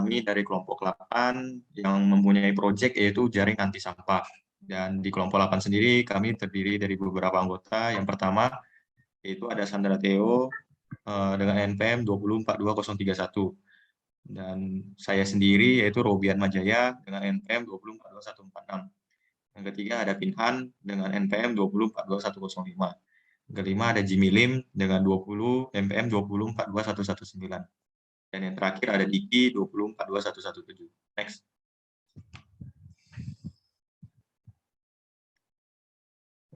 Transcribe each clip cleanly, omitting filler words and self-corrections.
kami dari kelompok 8 yang mempunyai proyek yaitu jaring anti sampah. Dan di kelompok 8 sendiri kami terdiri dari beberapa anggota. Yang pertama yaitu ada Sandra Theo dengan NPM 2042031. Dan saya sendiri yaitu Robian Majaya dengan NPM 2042146. Yang ketiga ada Pinhan dengan NPM 2042105. Yang kelima ada Jimmy Lim dengan 20 NPM 2042119. Dan yang terakhir ada Diki 2042117. Next.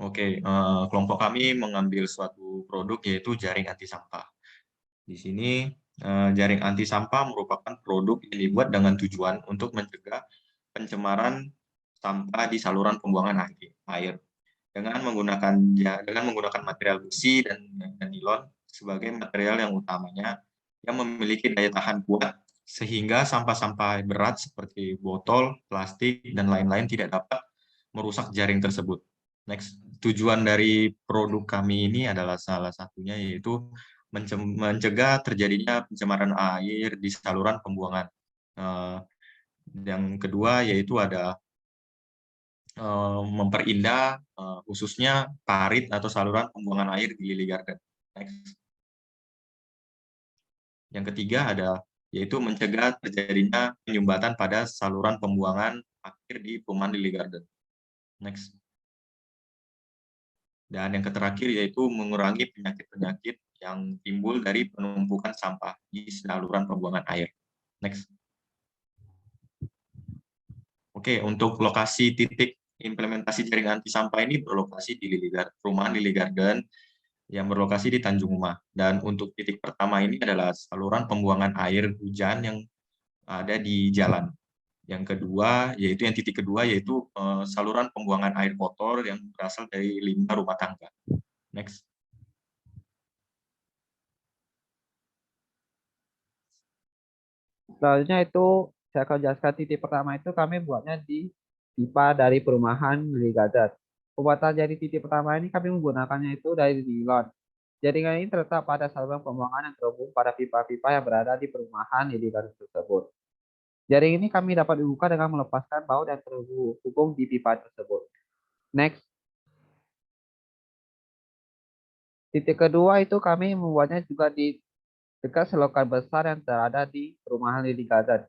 Oke, kelompok kami mengambil suatu produk yaitu jaring anti sampah. Di sini jaring anti sampah merupakan produk yang dibuat dengan tujuan untuk mencegah pencemaran sampah di saluran pembuangan air dengan menggunakan material besi dan nilon sebagai material yang utamanya yang memiliki daya tahan kuat sehingga sampah-sampah berat seperti botol, plastik, dan lain-lain tidak dapat merusak jaring tersebut. Next, tujuan dari produk kami ini adalah salah satunya yaitu mencegah terjadinya pencemaran air di saluran pembuangan. Yang kedua yaitu ada memperindah khususnya parit atau saluran pembuangan air di Lily Garden. Next. Yang ketiga ada yaitu mencegah terjadinya penyumbatan pada saluran pembuangan air di perumahan Lily Garden. Next. Dan yang terakhir yaitu mengurangi penyakit-penyakit yang timbul dari penumpukan sampah di saluran pembuangan air. Next. Oke, untuk lokasi titik implementasi jaring anti sampah ini berlokasi di perumahan Lily Garden yang berlokasi di Tanjung Umah. Dan untuk titik pertama ini adalah saluran pembuangan air hujan yang ada di jalan. Yang kedua, yaitu titik kedua yaitu saluran pembuangan air kotor yang berasal dari limbah rumah tangga. Next. Selanjutnya itu saya akan jelaskan titik pertama itu kami buatnya di pipa dari perumahan Lily Garden. Pembuatan dari titik pertama ini kami menggunakannya itu dari nilon. Jaringan ini terletak pada saluran pembuangan yang terhubung pada pipa-pipa yang berada di perumahan Lily Garden tersebut. Jaring ini kami dapat dibuka dengan melepaskan baut dan terhubung di pipa tersebut. Next. Titik kedua itu kami membuatnya juga di dekat selokan besar yang terada di perumahan Lily Garden.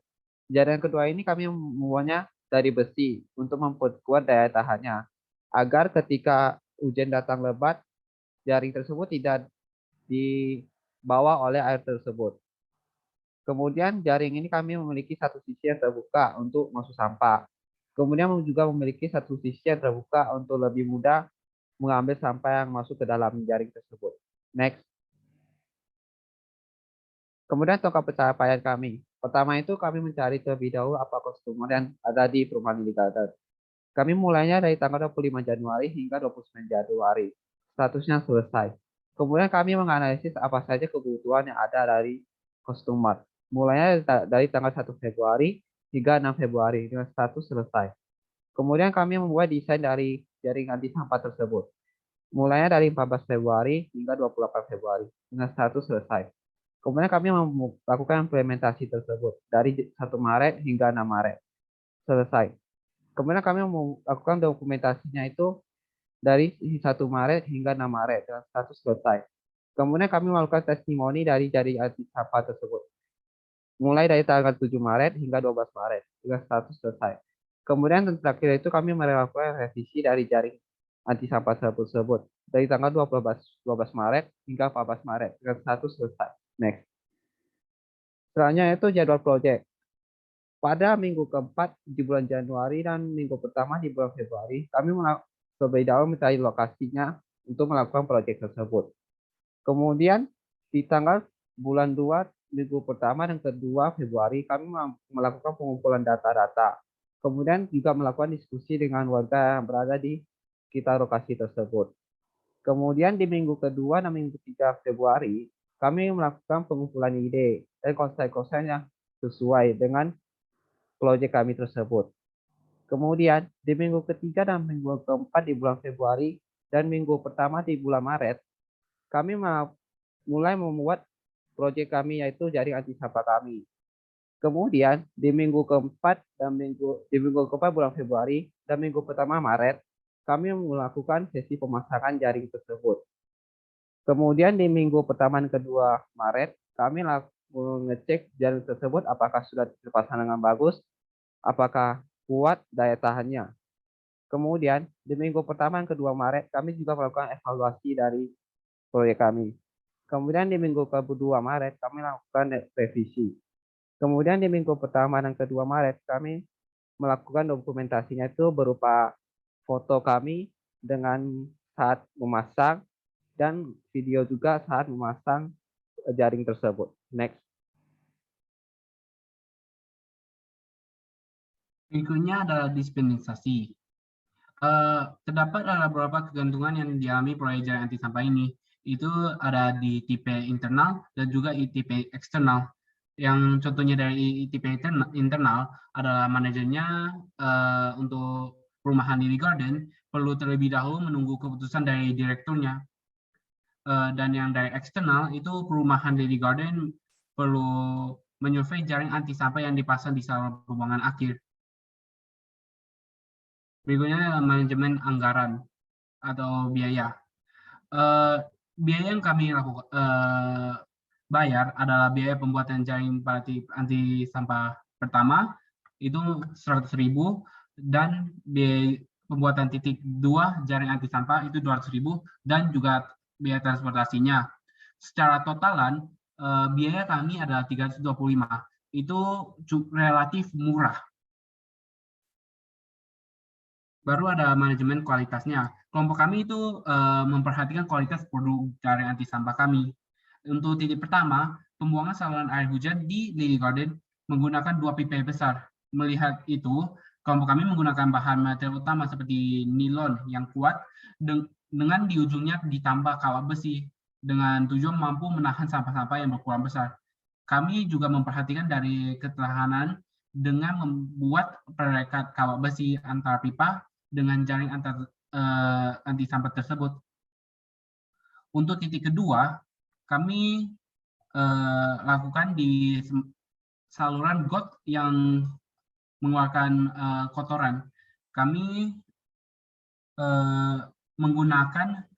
Jaring kedua ini kami membuatnya dari besi untuk memperkuat daya tahannya, agar ketika hujan datang lebat, jaring tersebut tidak dibawa oleh air tersebut. Kemudian jaring ini kami memiliki satu sisi yang terbuka untuk masuk sampah. Kemudian juga memiliki satu sisi yang terbuka untuk lebih mudah mengambil sampah yang masuk ke dalam jaring tersebut. Next. Kemudian tongkat pencapaian kami. Pertama itu kami mencari terlebih dahulu apa customer yang ada di perumahan Lily Garden. Kami mulainya dari tanggal 25 Januari hingga 29 Januari. Statusnya selesai. Kemudian kami menganalisis apa saja kebutuhan yang ada dari customer. Mulainya dari tanggal 1 Februari hingga 6 Februari dengan status selesai. Kemudian kami membuat desain dari jaring anti sampah tersebut. Mulainya dari 14 Februari hingga 28 Februari dengan status selesai. Kemudian kami melakukan implementasi tersebut dari 1 Maret hingga 6 Maret. Selesai. Kemudian kami melakukan dokumentasinya itu dari 1 Maret hingga 6 Maret dengan status selesai. Kemudian kami melakukan testimoni dari jaring anti sampah tersebut. Mulai dari tanggal 7 Maret hingga 12 Maret dengan status selesai. Kemudian terakhir itu kami melakukan revisi dari jaring anti sampah tersebut dari tanggal 12 Maret hingga 14 Maret dengan status selesai. Next. Selanjutnya itu jadwal proyek. Pada minggu keempat di bulan Januari dan minggu pertama di bulan Februari, kami terlebih dahulu mencari lokasinya untuk melakukan proyek tersebut. Kemudian di tanggal bulan 2 minggu pertama dan kedua Februari, kami melakukan pengumpulan data-data. Kemudian juga melakukan diskusi dengan warga yang berada di sekitar lokasi tersebut. Kemudian di minggu kedua dan minggu ketiga Februari, kami melakukan pengumpulan ide dan konsep-konsep yang sesuai dengan proyek kami tersebut. Kemudian di minggu ketiga dan minggu keempat di bulan Februari dan minggu pertama di bulan Maret, kami mulai membuat proyek kami yaitu jaring anti sampah kami. Kemudian di minggu keempat bulan Februari dan minggu pertama Maret, kami melakukan sesi pemasangan jaring tersebut. Kemudian di minggu pertama dan kedua Maret, kami mengecek jaring tersebut apakah sudah terpasang dengan bagus, apakah kuat daya tahannya. Kemudian di minggu pertama dan kedua Maret, kami juga melakukan evaluasi dari proyek kami. Kemudian di minggu kedua Maret, kami lakukan revisi. Kemudian di minggu pertama dan kedua Maret, kami melakukan dokumentasinya itu berupa foto kami dengan saat memasang dan video juga saat memasang jaring tersebut. Next. Berikutnya adalah dispensasi. Terdapat beberapa kegantungan yang dialami proyek jaring anti sampah ini. Itu ada di tipe internal dan juga di tipe eksternal. Yang contohnya dari tipe internal adalah manajernya untuk perumahan Lily Garden perlu terlebih dahulu menunggu keputusan dari direkturnya. Dan yang dari eksternal itu perumahan Lily Garden perlu menyurvei jaring anti sampah yang dipasang di saluran pembuangan akhir. Berikutnya adalah manajemen anggaran atau biaya. Biaya yang kami lakukan bayar adalah biaya pembuatan jaring anti sampah pertama itu 100.000 dan biaya pembuatan titik 2 jaring anti sampah itu 200.000 dan juga biaya transportasinya. Secara totalan biaya kami adalah 325. Itu relatif murah. Baru ada manajemen kualitasnya. Kelompok kami itu memperhatikan kualitas produk jaring anti sampah kami. Untuk titik pertama, pembuangan saluran air hujan di Lily Garden menggunakan 2 pipa besar. Melihat itu, kelompok kami menggunakan bahan material utama seperti nilon yang kuat dengan di ujungnya ditambah kawat besi dengan tujuan mampu menahan sampah-sampah yang berukuran besar. Kami juga memperhatikan dari ketahanan dengan membuat perekat kawat besi antar pipa dengan jaring anti sampah tersebut. Untuk titik kedua, kami lakukan di saluran got yang mengeluarkan kotoran. Kami menggunakan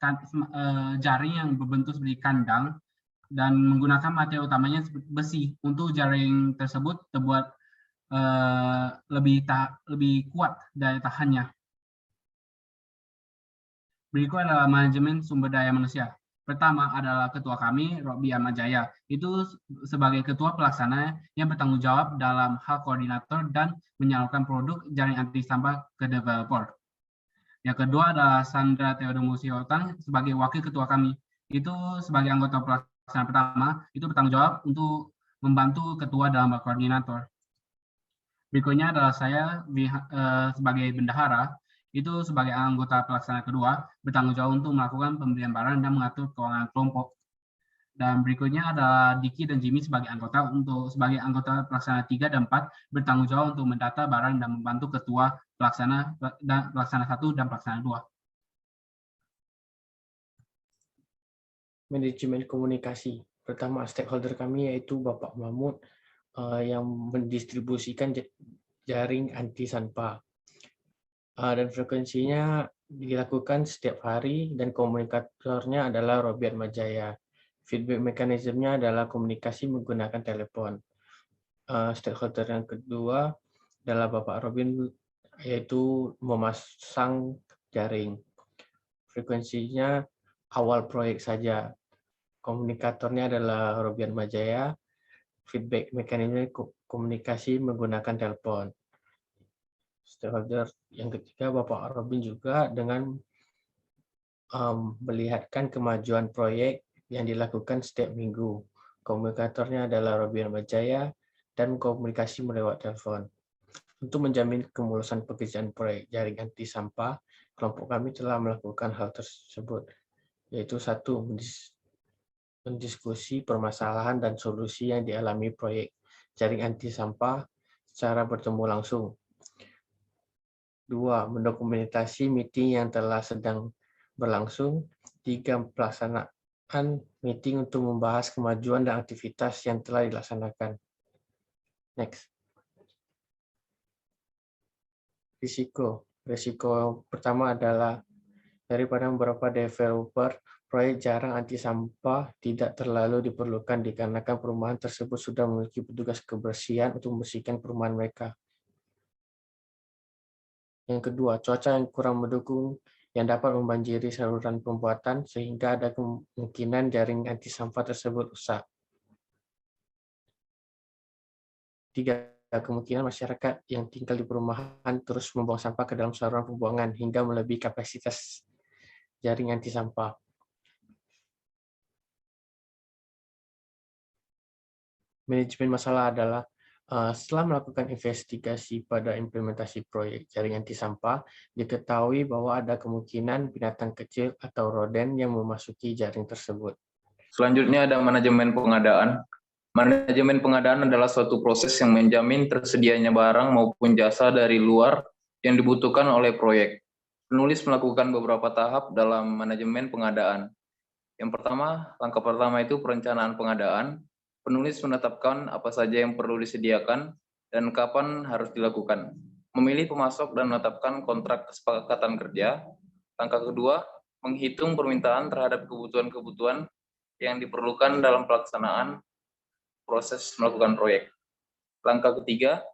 jaring yang berbentuk seperti kandang dan menggunakan material utamanya besi untuk jaring tersebut terbuat lebih kuat daya tahannya. Berikut adalah manajemen sumber daya manusia. Pertama adalah ketua kami, Robby Amajaya. Itu sebagai ketua pelaksana yang bertanggung jawab dalam hal koordinator dan menyalurkan produk jaring anti sampah ke developer. Yang kedua adalah Sandra Theodomusiotang sebagai wakil ketua kami. Itu sebagai anggota pelaksana pertama, itu bertanggung jawab untuk membantu ketua dalam koordinator. Berikutnya adalah saya sebagai bendahara, itu sebagai anggota pelaksana kedua, bertanggung jawab untuk melakukan pembelian barang dan mengatur keuangan kelompok. Dan berikutnya adalah Diki dan Jimmy sebagai anggota anggota pelaksana 3 dan 4, bertanggung jawab untuk mendata barang dan membantu ketua pelaksana 1 dan pelaksana 2. Manajemen komunikasi. Pertama, stakeholder kami yaitu Bapak Mahmud yang mendistribusikan jaring anti sampah. Dan frekuensinya dilakukan setiap hari dan komunikatornya adalah Robby Atmajaya. Feedback mekanismenya adalah komunikasi menggunakan telepon. Stakeholder yang kedua adalah Bapak Robin, yaitu memasang jaring. Frekuensinya awal proyek saja. Komunikatornya adalah Robby Atmajaya. Feedback mekanisme komunikasi menggunakan telepon. Stakeholder yang ketiga Bapak Robin juga dengan melihatkan kemajuan proyek yang dilakukan setiap minggu. Komunikatornya adalah Robby Atmajaya dan komunikasi melewat telepon. Untuk menjamin kemulusan pekerjaan proyek jaring anti sampah, kelompok kami telah melakukan hal tersebut, yaitu 1. Mendiskusi permasalahan dan solusi yang dialami proyek jaring anti sampah secara bertemu langsung. 2. Mendokumentasi meeting yang telah sedang berlangsung. 3. Pelaksanaan meeting untuk membahas kemajuan dan aktivitas yang telah dilaksanakan. Next. Risiko pertama adalah daripada beberapa developer, proyek jaring anti sampah tidak terlalu diperlukan dikarenakan perumahan tersebut sudah memiliki petugas kebersihan untuk membersihkan perumahan mereka. Yang kedua, cuaca yang kurang mendukung yang dapat membanjiri saluran pembuatan sehingga ada kemungkinan jaring anti sampah tersebut rusak. 3. Kemungkinan masyarakat yang tinggal di perumahan terus membuang sampah ke dalam saluran pembuangan hingga melebihi kapasitas jaring anti sampah. Manajemen masalah adalah setelah melakukan investigasi pada implementasi proyek jaring anti sampah, diketahui bahwa ada kemungkinan binatang kecil atau rodent yang memasuki jaring tersebut. Selanjutnya ada manajemen pengadaan. Manajemen pengadaan adalah suatu proses yang menjamin tersedianya barang maupun jasa dari luar yang dibutuhkan oleh proyek. Penulis melakukan beberapa tahap dalam manajemen pengadaan. Yang pertama, langkah pertama itu perencanaan pengadaan. Penulis menetapkan apa saja yang perlu disediakan dan kapan harus dilakukan. Memilih pemasok dan menetapkan kontrak kesepakatan kerja. Langkah kedua, menghitung permintaan terhadap kebutuhan-kebutuhan yang diperlukan dalam pelaksanaan proses melakukan proyek. Langkah ketiga,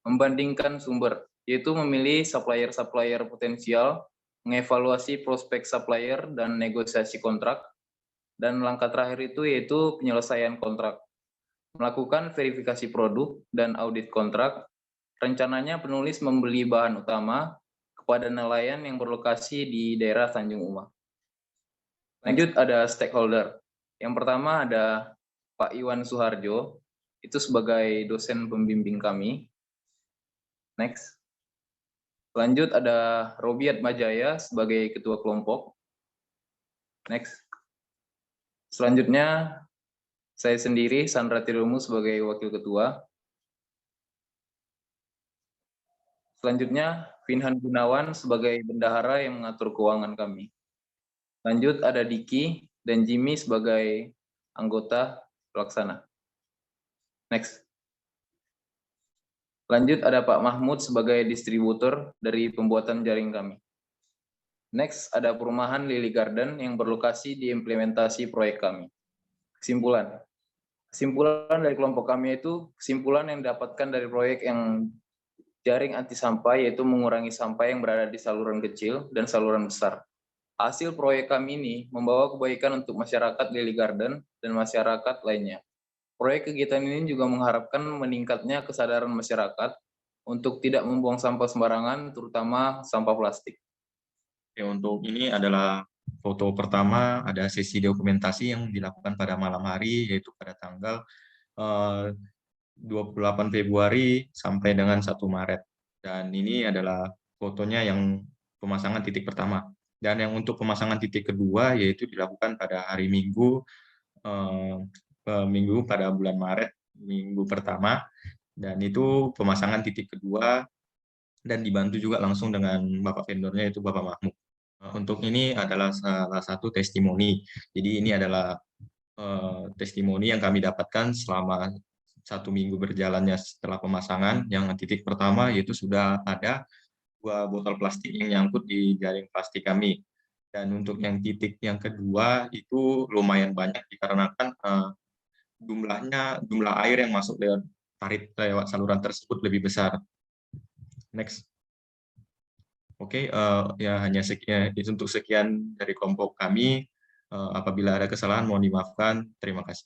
membandingkan sumber, yaitu memilih supplier-supplier potensial, mengevaluasi prospek supplier dan negosiasi kontrak. Dan langkah terakhir itu yaitu penyelesaian kontrak. Melakukan verifikasi produk dan audit kontrak. Rencananya penulis membeli bahan utama kepada nelayan yang berlokasi di daerah Tanjung Uma. Lanjut ada stakeholder. Yang pertama ada Pak Iwan Suharjo, itu sebagai dosen pembimbing kami. Next. Lanjut ada Robiat Majaya sebagai ketua kelompok. Next. Selanjutnya saya sendiri, Sandra Tirumu, sebagai wakil ketua. Selanjutnya Vinhan Gunawan sebagai bendahara yang mengatur keuangan kami. Lanjut ada Diki dan Jimmy sebagai anggota pelaksana. Next. Lanjut ada Pak Mahmud sebagai distributor dari pembuatan jaring kami. Next ada perumahan Lily Garden yang berlokasi di implementasi proyek kami. Kesimpulan. Kesimpulan dari kelompok kami itu kesimpulan yang didapatkan dari proyek yang jaring anti sampah yaitu mengurangi sampah yang berada di saluran kecil dan saluran besar. Hasil proyek kami ini membawa kebaikan untuk masyarakat Lily Garden dan masyarakat lainnya. Proyek kegiatan ini juga mengharapkan meningkatnya kesadaran masyarakat untuk tidak membuang sampah sembarangan, terutama sampah plastik. Oke, untuk ini adalah foto pertama, ada sesi dokumentasi yang dilakukan pada malam hari, yaitu pada tanggal 28 Februari sampai dengan 1 Maret. Dan ini adalah fotonya yang pemasangan titik pertama. Dan yang untuk pemasangan titik kedua yaitu dilakukan pada hari Minggu, Minggu pada bulan Maret, minggu pertama. Dan itu pemasangan titik kedua dan dibantu juga langsung dengan Bapak vendornya yaitu Bapak Mahmud. Untuk ini adalah salah satu testimoni. Jadi ini adalah testimoni yang kami dapatkan selama 1 minggu berjalannya setelah pemasangan. Yang titik pertama yaitu sudah ada 2 botol plastik yang nyangkut di jaring plastik kami. Dan untuk yang titik yang kedua itu lumayan banyak dikarenakan jumlah air yang masuk lewat saluran tersebut lebih besar. Next. Oke, ya hanya sekian, itu untuk sekian dari kelompok kami. Apabila ada kesalahan mohon dimaafkan. Terima kasih.